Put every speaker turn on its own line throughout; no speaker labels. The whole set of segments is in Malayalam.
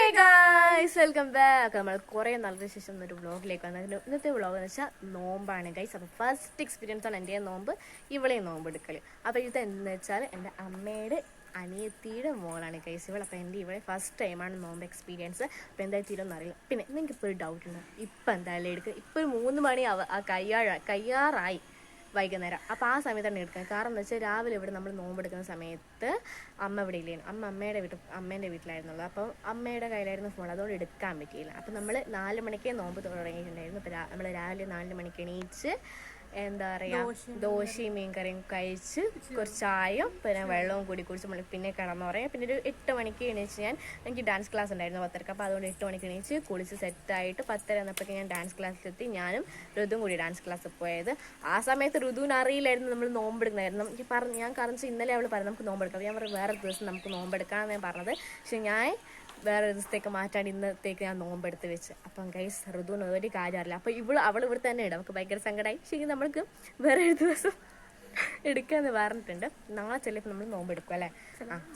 Hey guys, welcome back. നമ്മൾ കുറേ നാളുകൾക്ക് ശേഷം ഒരു വ്ളോഗിലേക്ക് വന്നത്. ഇന്നത്തെ വ്ളോഗ് എന്ന് വെച്ചാൽ നോമ്പാണ് ഗൈസ്. അപ്പോൾ ഫസ്റ്റ് എക്സ്പീരിയൻസ് ആണ് എൻ്റെ നോമ്പ്, ഇവളെയും നോമ്പ് എടുക്കൽ. അപ്പോൾ ഇതെന്ന് വെച്ചാൽ എൻ്റെ അമ്മയുടെ അനിയത്തിയുടെ മോളാണ് ഗൈസ് ഇവൾ. അപ്പോൾ എൻ്റെ ഇവിടെ ഫസ്റ്റ് ടൈമാണ് നോമ്പ് എക്സ്പീരിയൻസ്. അപ്പോൾ എന്തായാലും തീരൊന്നും അറിയില്ല. പിന്നെ നിങ്ങൾക്ക് ഇപ്പോൾ ഒരു ഡൗട്ട് ഉണ്ട്, ഇപ്പം എന്തായാലും എടുക്കുക. ഇപ്പോൾ ഒരു 3 മണി കയ്യാറായി വൈകുന്നേരം. അപ്പോൾ ആ സമയത്താണ് എടുക്കുന്നത്. കാരണം എന്താ വെച്ചാൽ രാവിലെ ഇവിടെ നമ്മൾ നോമ്പെടുക്കുന്ന സമയത്ത് അമ്മ ഇവിടെ ഇല്ലേനും. അമ്മേൻ്റെ വീട്ടിലായിരുന്നുള്ളൂ. അപ്പോൾ അമ്മയുടെ കയ്യിലായിരുന്നു ഫോൺ, അതുകൊണ്ട് എടുക്കാൻ പറ്റിയില്ല. അപ്പോൾ നമ്മൾ 4 മണിക്കേ നോമ്പ് തുടങ്ങിയിട്ടുണ്ടായിരുന്നു. അപ്പോൾ നമ്മൾ രാവിലെ 4 മണിക്ക് എണീച്ച് എന്താ പറയുക, ദോശയും മീൻകറിയും കഴിച്ച് കുറച്ച് ചായയും പിന്നെ വെള്ളവും കൂടി കുടിച്ച് നമ്മൾ പിന്നെ കിടന്നു പറയാം. പിന്നെ ഒരു 8 മണിക്ക് എണീച്ച് എനിക്ക് ഡാൻസ് ക്ലാസ് ഉണ്ടായിരുന്നു 10:30. അപ്പോൾ അതുകൊണ്ട് 8 മണിക്ക് എണീച്ച് കുളിച്ച് സെറ്റായിട്ട് 10:30 വന്നപ്പോഴേക്കും ഞാൻ ഡാൻസ് ക്ലാസ്സിലെത്തി. ഞാനും ഋതുവും കൂടി ഡാൻസ് ക്ലാസ്സിൽ പോയത്. ആ സമയത്ത് ഋതുവിന് അറിയില്ലായിരുന്നു നമ്മൾ നോമ്പെടുക്കുന്നതായിരുന്നു. ഞാൻ കാരണം ഇന്നലെ അവൾ പറഞ്ഞു നമുക്ക് നോമ്പെടുക്കാം. ഞാൻ പറഞ്ഞു വേറെ ദിവസം നമുക്ക് നോമ്പെടുക്കാമെന്ന് ഞാൻ പറഞ്ഞത്. പക്ഷെ ഞാൻ വേറെ ദിവസത്തേക്ക് മാറ്റാണ്ട് ഇന്നത്തേക്ക് ഞാൻ നോമ്പെടുത്ത് വെച്ച്. അപ്പം ഗൈസ് ഋതുവിന് ഒരു കാര്യം അറിയില്ല. അപ്പോൾ അവൾ ഇവിടെ തന്നെ ഇടും. നമുക്ക് ഭയങ്കര സങ്കടമായി. ശരി, നമ്മൾക്ക് വേറെ ഒരു ദിവസം എടുക്കാമെന്ന് പറഞ്ഞിട്ടുണ്ട്. നാളെ ചിലപ്പോൾ നമ്മൾ നോമ്പെടുക്കും അല്ലേ?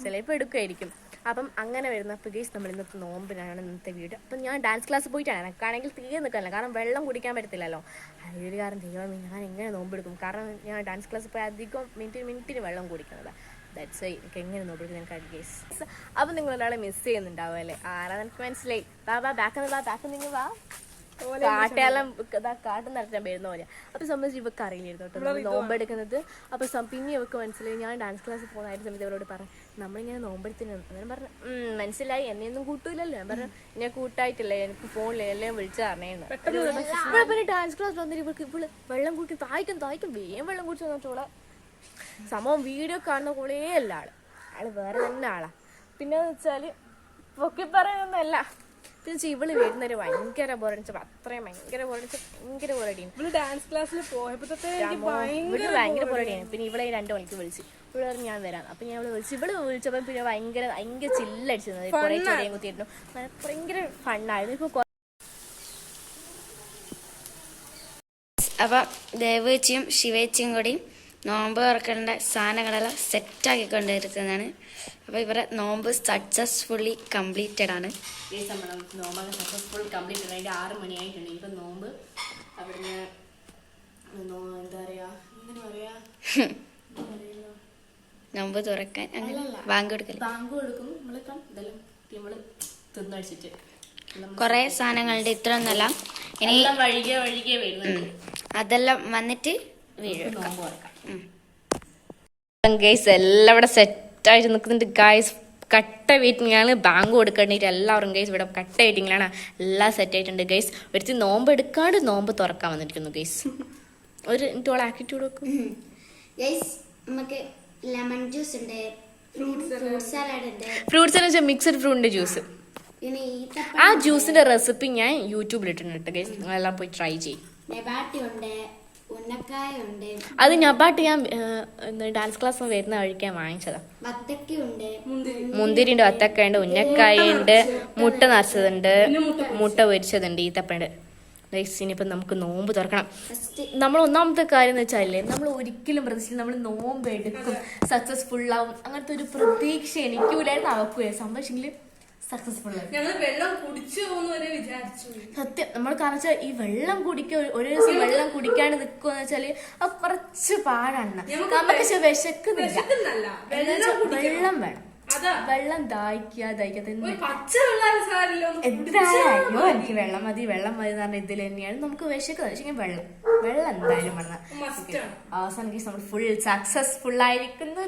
ചിലപ്പോൾ എടുക്കുമായിരിക്കും. അപ്പം അങ്ങനെ വരുന്നപ്പോൾ ഗൈസ് നമ്മൾ ഇന്നത്തെ നോമ്പിനാണ് ഇന്നത്തെ വീഡിയോ. അപ്പം ഞാൻ ഡാൻസ് ക്ലാസ് പോയിട്ടാണ്. എനിക്കാണെങ്കിൽ തീരെ നിൽക്കാനില്ല, കാരണം വെള്ളം കുടിക്കാൻ പറ്റത്തില്ലല്ലോ. അതൊരു കാരണം ദൈവമേ ഞാൻ എങ്ങനെ നോമ്പെടുക്കും? കാരണം ഞാൻ ഡാൻസ് ക്ലാസ് പോയി അധികം മിനിറ്റിന് വെള്ളം കുടിക്കുന്നത്. ദാറ്റ്സ് വൈ എനിക്ക് എങ്ങനെ നോക്കിയിട്ട് എനിക്ക് ഗൈസ്. അപ്പം നിങ്ങൾ ഒരാളെ മിസ് ചെയ്യുന്നുണ്ടാവും അല്ലേ? ആരാ എനിക്ക് മനസ്സിലായി. ബാക്ക് നിങ്ങൾ വാ. കാട്ടെല്ലാം കാട്ടം നടത്താൻ വരുന്ന പോലെ. അപ്പം സംബന്ധിച്ച് ഇവർക്ക് അറിയില്ലായിരുന്നു കേട്ടോ നോമ്പെടുക്കുന്നത്. അപ്പം പിന്നെ ഇവർക്ക് മനസ്സിലായി. ഞാൻ ഡാൻസ് ക്ലാസ്സിൽ പോകുന്ന സമയത്ത് അവരോട് പറഞ്ഞു നമ്മളിങ്ങനെ നോമ്പെടുത്തിന്. അങ്ങനെ പറഞ്ഞു മനസ്സിലായി, എന്നെയൊന്നും കൂട്ടൂലല്ലോ. ഞാൻ പറഞ്ഞു എന്നെ കൂട്ടായിട്ടില്ല, എനിക്ക് ഫോണിൽ എല്ലാം വിളിച്ചു പറഞ്ഞേന്ന്. പിന്നെ ഡാൻസ് ക്ലാസ് വന്നിട്ട് ഇവള് വെള്ളം കുടിക്കും, തായ്ക്കും വേഗം വെള്ളം കുടിച്ചു വന്നിട്ടോളെ. സംഭവം വീഡിയോ കാണുന്ന കൂടെ അല്ല ആള് വേറെ തന്നെ ആളാ. പിന്നെ വെച്ചാല് പൊക്കി പറയുന്നൊന്നല്ല. പിന്നെ ഇവള് വരുന്നൊരു ഭയങ്കര ബോറടിച്ചു, അത്രയും ഭയങ്കര ബോറടിയാണ്.
ഡാൻസ് ക്ലാസ്സിൽ
ഭയങ്കര ബോറടിയാണ്. പിന്നെ ഇവളെ 2 മണിക്ക് വിളിച്ചു. ഇവിടെ പറഞ്ഞു ഞാൻ വരാം. അപ്പൊ ഞാൻ ഇവള് വിളിച്ചപ്പോ പിന്നെ ഭയങ്കര ചില്ലടിച്ചിരുന്നത്. കുറെ ചെറിയ കുത്തിയിരുന്നു. ഭയങ്കര ഫണ്ണായിരുന്നു. ഇപ്പൊ
അപ്പൊ ദേവേച്ചിയും ശിവേച്ചിയും കൂടി നോമ്പ് തുറക്കേണ്ട സാധനങ്ങളെല്ലാം സെറ്റാക്കിക്കൊണ്ടിരിക്കുന്നതാണ്. അപ്പോൾ ഇവരെ നോമ്പ് സക്സസ്ഫുള്ളി കംപ്ലീറ്റഡ് ആണ്.
നോമ്പ് സക്സസ്ഫുൾ കംപ്ലീറ്റഡ് ആയിട്ട് 6 മണിയായിട്ടുണ്ട്. ഇപ്പം നോമ്പ് അവിടുന്ന് എന്താ പറയാ
നോമ്പ് തുറക്കാൻ ബാങ്ക് കൊടുക്കും.
നമ്മളിപ്പം ഇതെല്ലാം നമ്മള് തിന്നടിച്ചിട്ട്
കുറെ സാധനങ്ങളുടെ ഇത്ര ഒന്നല്ല, ഇനി
വഴികെ വരുന്നുണ്ട്.
അതെല്ലാം വന്നിട്ട് വീഴും.
ഗൈസ് എല്ലാം ഇവിടെ സെറ്റായിട്ട് നിൽക്കുന്നുണ്ട്. ഗൈസ് കട്ട വെയിറ്റിംഗിലാണ്. ബാങ്ക് കൊടുക്കേണ്ടിട്ട് എല്ലാവരും ഗൈസ് ഇവിടെ കട്ട വെയിറ്റിംഗിലാണ്. എല്ലാം സെറ്റ് ആയിട്ടുണ്ട് ഗൈസ്. ഒരുത്തി നോമ്പ് എടുക്കാണ്ട് നോമ്പ് തുറക്കാൻ വന്നിരിക്കുന്നു ഗൈസ്. ഒരു മിനിറ്റോളം ആറ്റിറ്റ്യൂഡ് വെക്കും
ഗൈസ്. നമുക്ക് ലെമൺ ജ്യൂസ് ഉണ്ട്, ഫ്രൂട്ട് സാലഡ് ഉണ്ട്.
ഫ്രൂട്ട്സ് എന്ന് വെച്ചാൽ മിക്സഡ് ഫ്രൂട്ടിന്റെ ജ്യൂസ്. ആ ജ്യൂസിന്റെ റെസിപ്പി ഞാൻ യൂട്യൂബിൽ ഇട്ടിട്ടുണ്ട് ഗൈസ്, നിങ്ങളെല്ലാം പോയി ട്രൈ ചെയ്യും. അത് ഞബാട്ട് ഞാൻ ഡാൻസ് ക്ലാസ് വരുന്ന വഴിക്കാൻ വാങ്ങിച്ചതാ. മുന്തിരി ഉണ്ട്, വത്തക്ക ഉണ്ട്, ഉന്നക്കായ ഉണ്ട്, മുട്ട നിറച്ചതുണ്ട്, മുട്ട പൊരിച്ചതുണ്ട്, ഈത്തപ്പണ്ട്. ഇനിയിപ്പം നമുക്ക് നോമ്പ് തുറക്കണം. നമ്മൾ ഒന്നാമത്തെ കാര്യം എന്ന് വെച്ചാലേ നമ്മൾ ഒരിക്കലും പ്രതീക്ഷിച്ചില്ല നമ്മൾ നോമ്പ് എടുക്കും, സക്സസ്ഫുൾ ആവും, അങ്ങനത്തെ ഒരു പ്രതീക്ഷ എനിക്കൂലായിരുന്നു. അവക്കും സംഭവിച്ചെങ്കിൽ സക്സസ്ഫുൾ ആയി. സത്യം നമ്മൾ കാരണം ഈ വെള്ളം കുടിക്കുക, ഒരു ദിവസം വെള്ളം കുടിക്കാണ്ട് നിൽക്കുമെന്ന് വെച്ചാല് അത് കുറച്ച് പാടാണ്. നമുക്ക് വിശക്കുന്നില്ല, വെള്ളം വേണം. വെള്ളം ദാഹിക്കാതെ എന്തായാലും എനിക്ക് വെള്ളം മതി എന്ന് പറഞ്ഞ ഇതിൽ തന്നെയാണ് നമുക്ക് വിശക്കുന്നത്. പക്ഷേ വെള്ളം എന്തായാലും വേണം. അവസാനം നമ്മൾ ഫുൾ സക്സസ്ഫുൾ ആയിരിക്കുന്നു.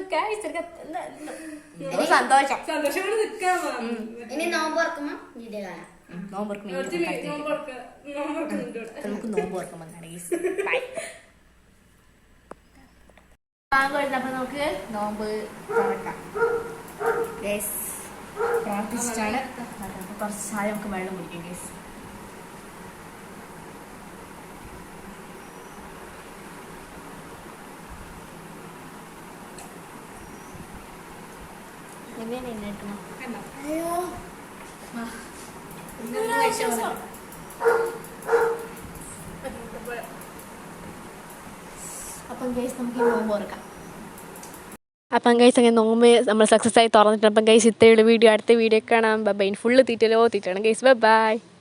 സന്തോഷം. നമുക്ക് നോമ്പ് തുറക്കുമ്പോൾ അപ്പൊ നമുക്ക് നോമ്പ് തുറക്കാം. പ്രാർത്ഥിച്ചിട്ടാണ് കുറച്ച് സാധനം നമുക്ക് വെള്ളം കുടിക്കും ഗേസ്. അപ്പം ഗേസ് നമുക്ക് നോമ്പ് തുറക്കാം. അപ്പം ഗൈസ് അങ്ങനെ നോമ്പ് നമ്മൾ സക്സസ് ആയി തുറന്നിട്ട് അപ്പം ഗൈസ് ഇത്രയുള്ള വീഡിയോ അടുത്ത വീഡിയോ കാണാം ബൈ ഫുള്ള് തീറ്റലോ തീറ്റണം ഗൈസ് ബൈ.